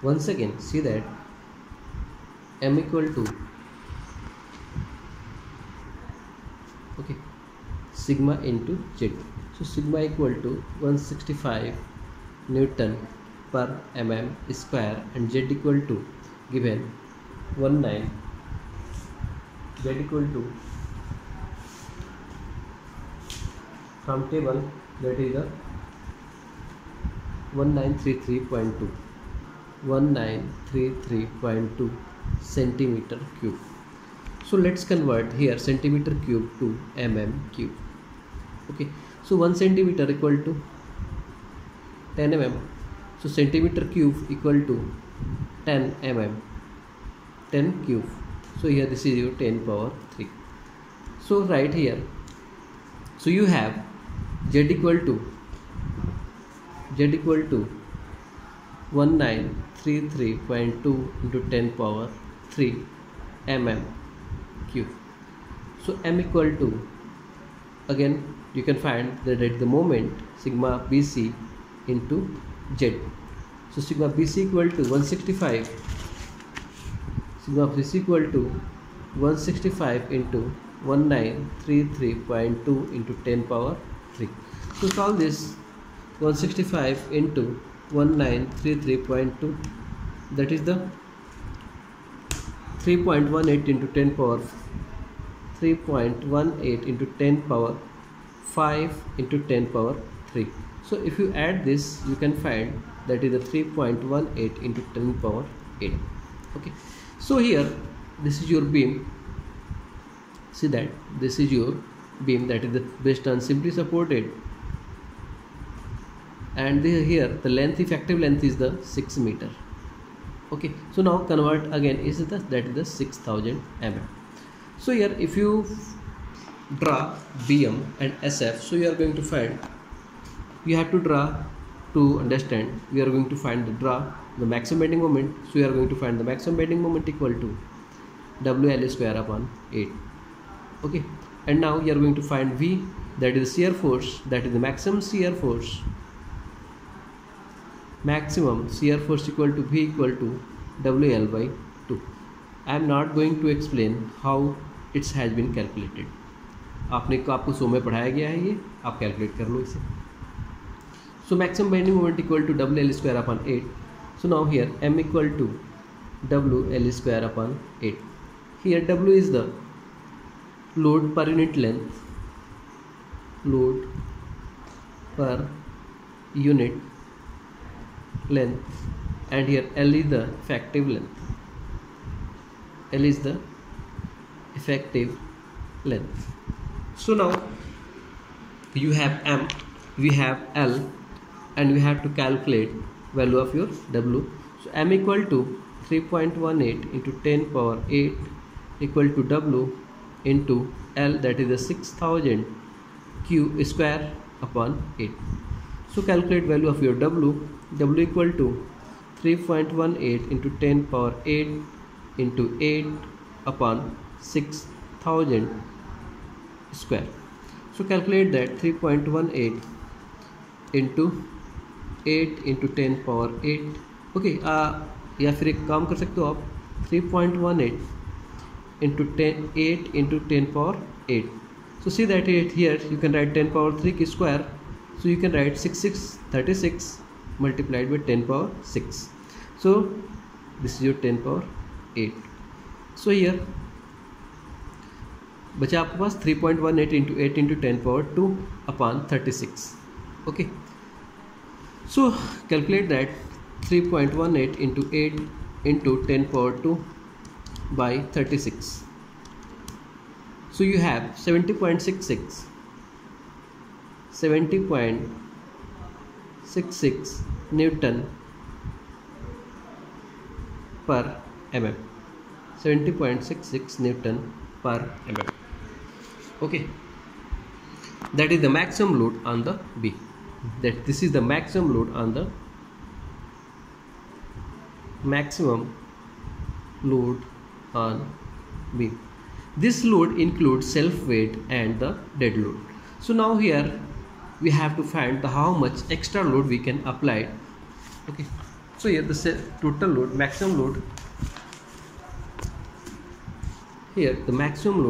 once again see that m equal to sigma into z. So sigma equal to 165 Newton per mm square and z equal to given 19, z equal to from table that is the 1933.2 centimeter cube. So let's convert here centimeter cube to mm cube. Okay, so 1 centimeter equal to 10 mm. So centimeter cube equal to 10 mm, 10 cube. So here this is your 10 power 3. So right here, so you have z equal to 1933.2 into 10 power 3 mm cube. So m equal to, again you can find that at the moment sigma bc into z. So sigma bc equal to 165, sigma bc equal to 165 into 1933.2 into 10 power 3. So solve this. 165 into 1933.2, that is the 3.18 into 10 power 3.18 into 10 power 5 into 10 power 3. So if you add this, you can find that is the 3.18 into 10 power 8. Okay, so here this is your beam. See that this is your beam, that is the based on simply supported, and here the length, effective length is the 6 meter. Okay, so now convert again is the, that is the 6000 mm. So here if you draw BM and SF, so you are going to find, you have to draw to understand. We are going to find the maximum bending moment. So you are going to find the maximum bending moment equal to WL square upon 8. Okay, and now you are going to find V, that is the shear force, that is the maximum shear force. Maximum shear force equal to V equal to WL by 2. I am not going to explain how it has been calculated. आपको सो में पढ़ाया गया है, ये आप calculate कर लो इसे. So maximum bending moment equal to WL square upon 8. So now here M equal to WL square upon 8. Here W is the load per unit length, load per unit length, and here L is the effective length. L is the effective length. So now you have M, we have L, and we have to calculate value of your W. So M equal to 3.18 into 10 power 8 equal to W into L, that is the 6000 Q square upon 8. So calculate value of your W. W equal to 3.18 into 10 power 8 into 8 upon 6000 square. So calculate that 3.18 into 8 into 10 power 8. Okay, या फिर एक काम कर सकते हो आप 3.18 into 8 into 10 power 8. So see that here you can write 10 power 3 square. So you can write 3636 multiplied by 10 power 6. So this is your 10 power 8. So here बचा आपके पास 3.18 into 8 into 10 power 2 upon 36. Okay. So calculate that 3.18 into 8 into 10 power 2 by 36. So you have 70.66 Newton per mm. 70.66 Newton per mm. Okay, that is the maximum load on the B. That this is the maximum load on the B. This load includes self weight and the dead load. So now here we have to find the how much extra load we can apply Okay, so here the total load, maximum load, here the maximum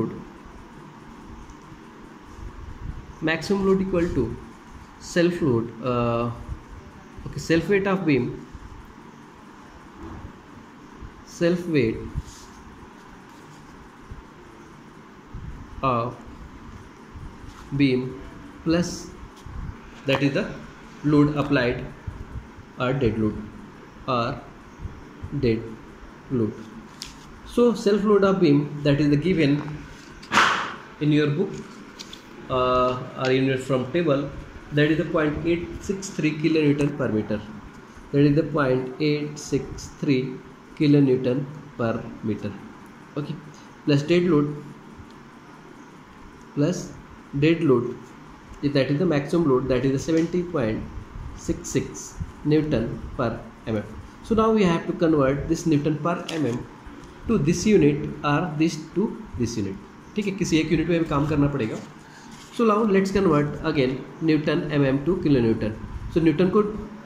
load equal to self load, okay, self weight of beam, self weight of beam plus that is the load applied or dead load. So self load of beam, that is the given in your book or in your from table, that is the 0.863 kilonewton per meter. That is the 0.863 kilonewton per meter. Okay, plus dead load, that is the maximum load, that is the 70.66 Newton per mm. So now we have to convert this Newton per mm to this unit or this to this unit. ठीक है, किसी एक unit में हमें काम करना पड़ेगा. So now let's convert again Newton mm to kilonewton. So Newton को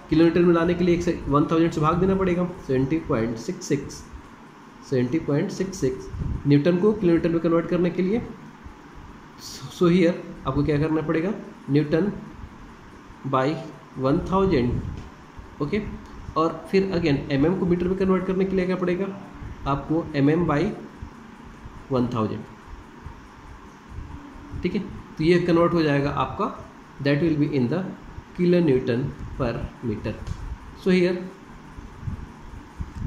किलोमीटर में लाने के लिए 1000 से भाग देना पड़ेगा. 70.66 न्यूटन को किलोमीटर में कन्वर्ट करने के लिए. सो हियर आपको क्या करना पड़ेगा, न्यूटन बाई 1000. ओके, और फिर अगेन mm को मीटर में कन्वर्ट करने के लिए क्या पड़ेगा आपको, mm बाई 1000. ठीक है, तो ये कन्वर्ट हो जाएगा आपका, that will be in the kilo Newton पर मीटर. सो हियर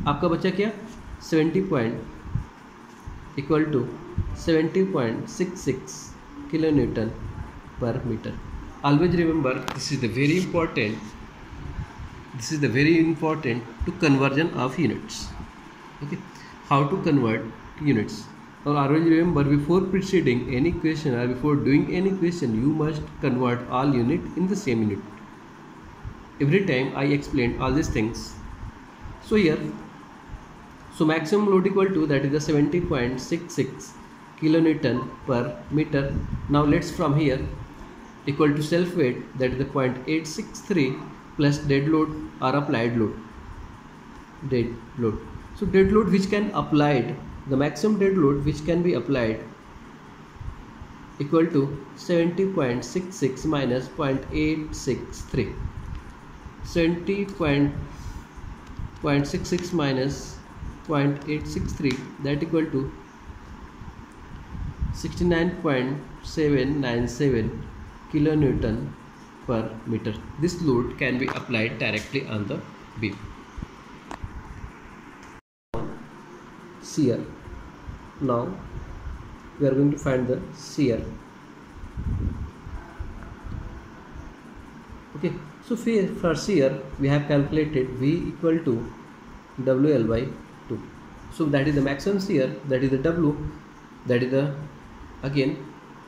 आपका बचा क्या, 70.66 किलो न्यूटन पर metre. Always remember, this is the very important to conversion of units. Okay, how to convert units. Or always remember, before proceeding any question or before doing any question, you must convert all unit in the same unit. Every time I explained all these things. So here, so maximum load equal to, that is the 70.66 kilonewton per meter. Now let's from here equal to self weight, that is the 0.863 plus dead load or applied load. So dead load which can applied, the maximum dead load which can be applied equal to 70.66 minus 0.863. 70.66 minus 0.863, that equal to 69.797 kilonewton per meter. This load can be applied directly on the beam. Shear. Now we are going to find the shear. Okay, so for shear we have calculated V equal to WL by 2. So that is the maximum shear, that is the W, that is the, again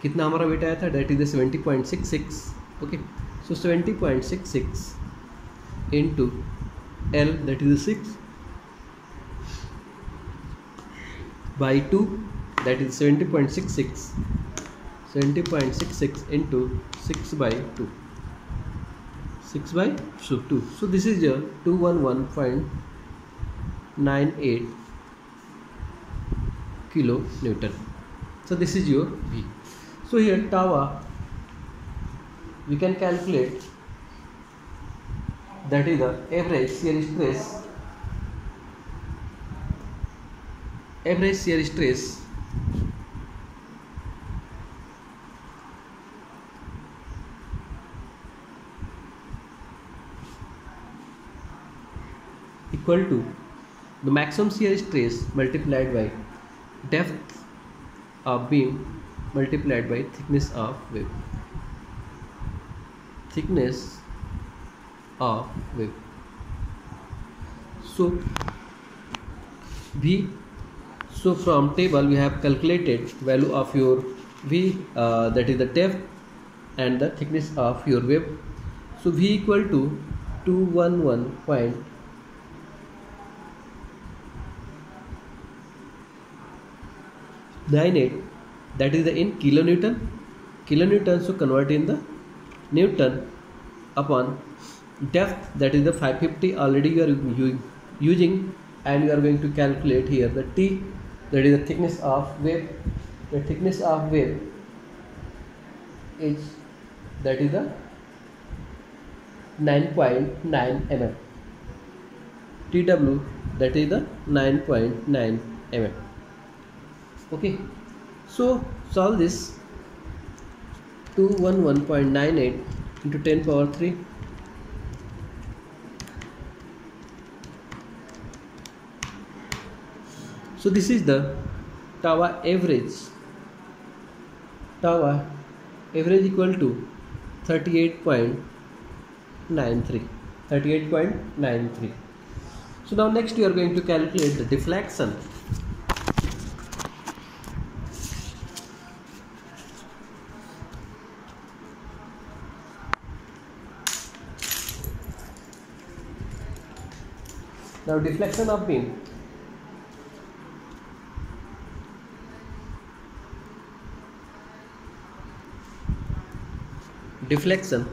कितना हमारा wait आया था, that is the 70.66. okay, so 70.66 into L, that is the 6 by 2, that is 70.66 into 6 by 2, 6 by 2. So this is your 211.98 kilo Newton. So this is your V. So here tau we can calculate, that is the average shear stress equal to the maximum shear stress multiplied by depth of beam multiplied by thickness of wave. So V, so from table we have calculated value of your V, that is the depth and the thickness of your wave. So V equal to 211.98, that is the in kilonewton. So convert in the Newton upon depth, that is the 550 already you are using, and you are going to calculate here the t, that is the thickness of wave. The thickness of wave is, that is the 9.9 mm. TW, that is the 9.9 mm. Okay, so solve this. 211.98 into 10 power 3. So this is the tower average. Tower average equal to 38.93. 38.93. So now next we are going to calculate the deflection. Now deflection of beam. Deflection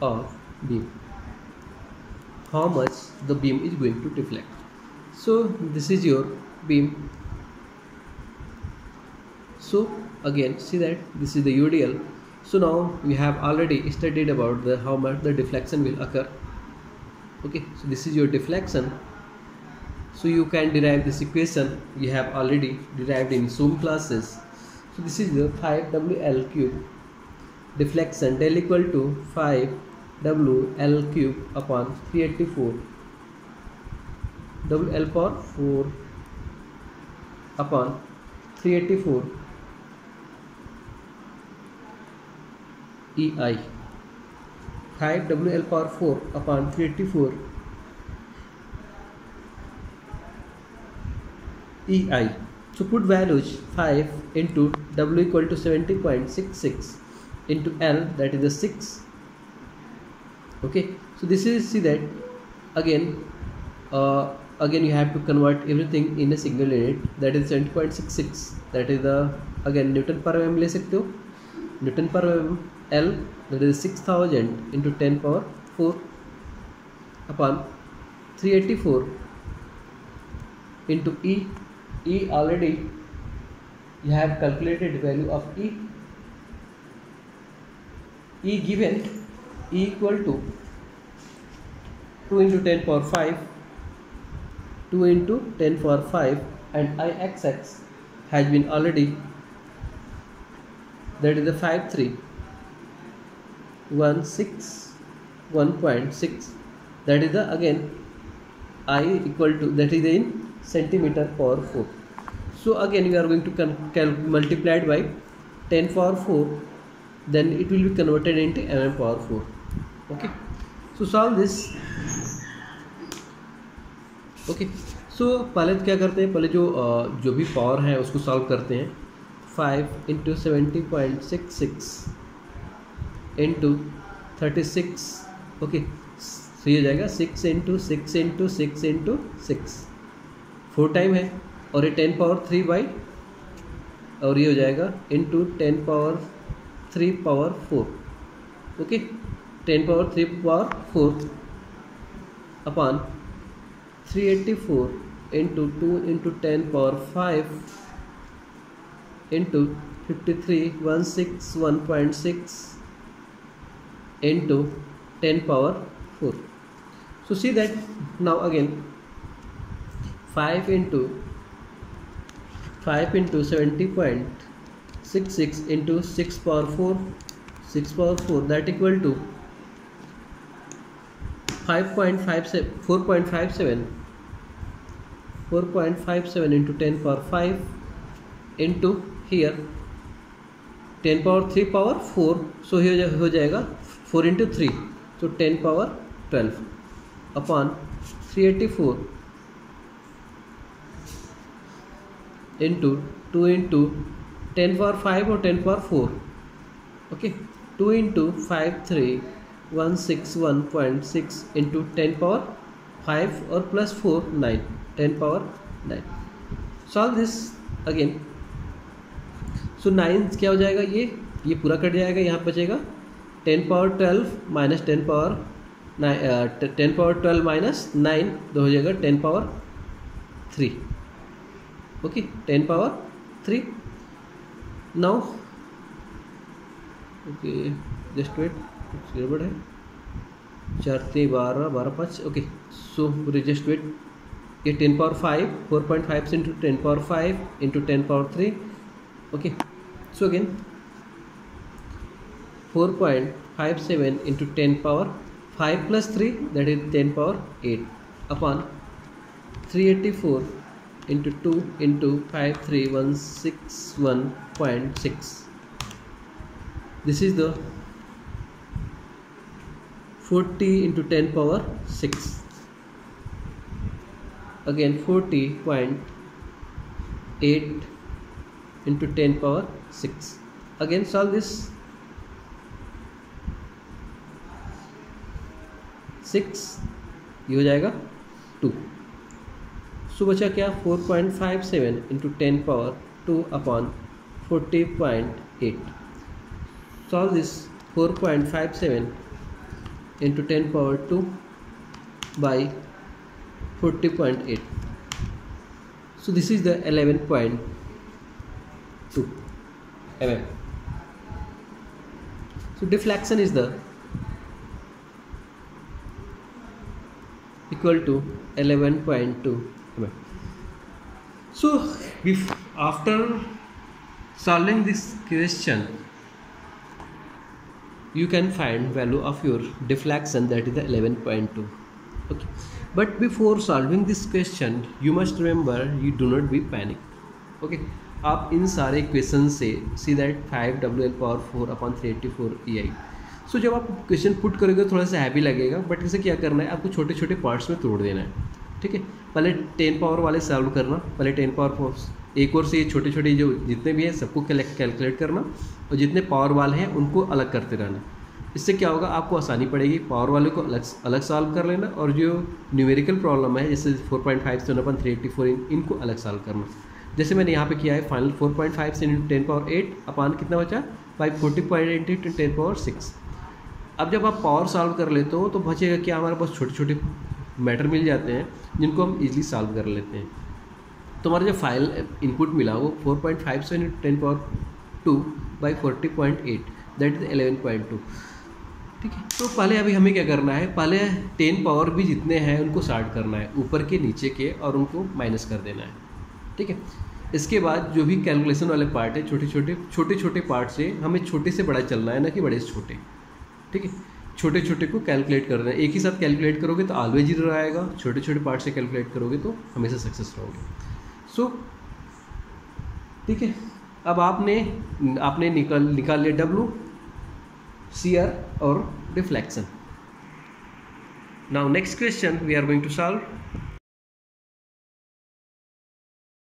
of beam. How much the beam is going to deflect. So this is your beam. So again see that this is the UDL. So now we have already studied about the how much the deflection will occur. Okay, so this is your deflection. So you can derive this equation. We have already derived in Zoom classes. So this is the 5WL cube deflection del equal to 5WL cube upon 384 WL power 4 upon 384 EI. 5WL power 4 upon 384 EI. So put values 5 into W equal to 70.66 into L, that is the 6. Okay, so this is, see that again you have to convert everything in a single unit, that is 70.66, that is the again Newton per mm ले सकते हो. Newton per mm L, that is 6000 into 10 power 4 upon 384 into E. E already you have calculated the value of E. E given E equal to 2 into 10 power 5, 2 into 10 power 5, and IXX has been already, that is the 5316.1.6, that is the again I equal to, that is in centimeter power 4. So again we are going to multiply it by 10 power 4, then it will be converted into mm power 4. Okay, so solve this. Okay, so पहले क्या करते हैं, पहले जो भी power है उसको solve करते हैं. 5 into 70.66 into 36. ओके, तो ये जाएगा 6 into 6 into 6 into 6, 4 टाइम है, और ये 10 पावर 3 बाई, और ये हो जाएगा into 10 power 3 power 4. Okay, 10 power 3 power 4 upon 384 into 2 into 10 power 5 into 53,161.6 into 10 power 4. So see that now again 5 into 70.66 into 6 power 4, 6 power 4, that equal to 4.57 into 10 power 5 into here 10 power 3 power 4, so here हो जाएगा 4 into 3, so 10 power 12 upon 384 into 2 into 10 power 5 or 10 power 4. Okay, 2 into 53,161.6 into 10 power 5 or plus 4, 9, 10 power 9. Solve this again. So 9 क्या हो जाएगा, ये पूरा cut जाएगा, यहाँ बचेगा 10 power 12 minus 10 power 10 power 12 minus 9 तो हो जाएगा 10 power 3. Okay 10 power 3. Now okay just wait, कुछ गड़बड़ है. 4 3 12 12 5. Okay so just wait. ये 10 power 5 4.5 into 10 power 5 into 10 power 3. Okay so again 4.57 into 10 power 5 plus 3, that is 10 power 8 upon 384 into 2 into 53161.6. This is the 40 into 10 power 6. Again 40.8 into 10 power 6. Again solve this. 6 ये हो जाएगा 2. सो बचा क्या 4.57 into 10 power 2 upon 40.8. Solve this. 4.57 into 10 power 2 by 40.8. So this is the 11.2 mm. So deflection is the equal to 11.2 mm. So if after solving this question you can find value of your deflection, that is the 11.2. okay, but before solving this question you must remember you do not be panic. okay, आप इन सारे question से see that 5WL power 4 upon 384 EI. सो जब आप question put करोगे थोड़ा सा heavy लगेगा, but इसे क्या करना है, आपको छोटे छोटे पार्ट्स में तोड़ देना है. ठीक है, पहले 10 पावर वाले सॉल्व करना. पहले 10 पावर एक और से ये छोटे छोटे जो जितने भी हैं सबको कैलकुलेट करना, और जितने पावर वाले हैं उनको अलग करते रहना. इससे क्या होगा, आपको आसानी पड़ेगी. पावर वाले को अलग सॉल्व कर लेना, और जो न्यूमेरिकल प्रॉब्लम है जैसे 4.57 अपॉन 384 इनको अलग सॉल्व करना. जैसे मैंने यहाँ पे किया है फाइनल 4.5 से 10 पावर 8 अपान कितना बचा 40.8 इंटू 10 पावर 6. अब जब आप पावर सॉल्व कर लेते हो तो बचेगा क्या, हमारे पास छोटे छोटे मैटर मिल जाते हैं जिनको हम इजीली सॉल्व कर लेते हैं. तो हमारा जो फाइल इनपुट मिला वो 4.5 से 10 पावर 2 बाई 40.8 दैट इज 11.2. ठीक है, तो पहले अभी हमें क्या करना है, पहले 10 पावर भी जितने हैं उनको सॉर्ट करना है, ऊपर के नीचे के, और उनको माइनस कर देना है. ठीक है, इसके बाद जो भी कैलकुलेशन वाले पार्ट है छोटे छोटे पार्ट से हमें छोटे से बड़ा चलना है, ना कि बड़े से छोटे. ठीक है, छोटे छोटे को कैलकुलेट करना है. एक ही साथ कैलकुलेट करोगे तो ऑलवेज जीरो आएगा, छोटे छोटे पार्ट से कैलकुलेट करोगे तो हमेशा सक्सेस रहोगे. सो ठीक है, अब आपने निकाल लिया W, CR और deflection. Now next question we are going to solve.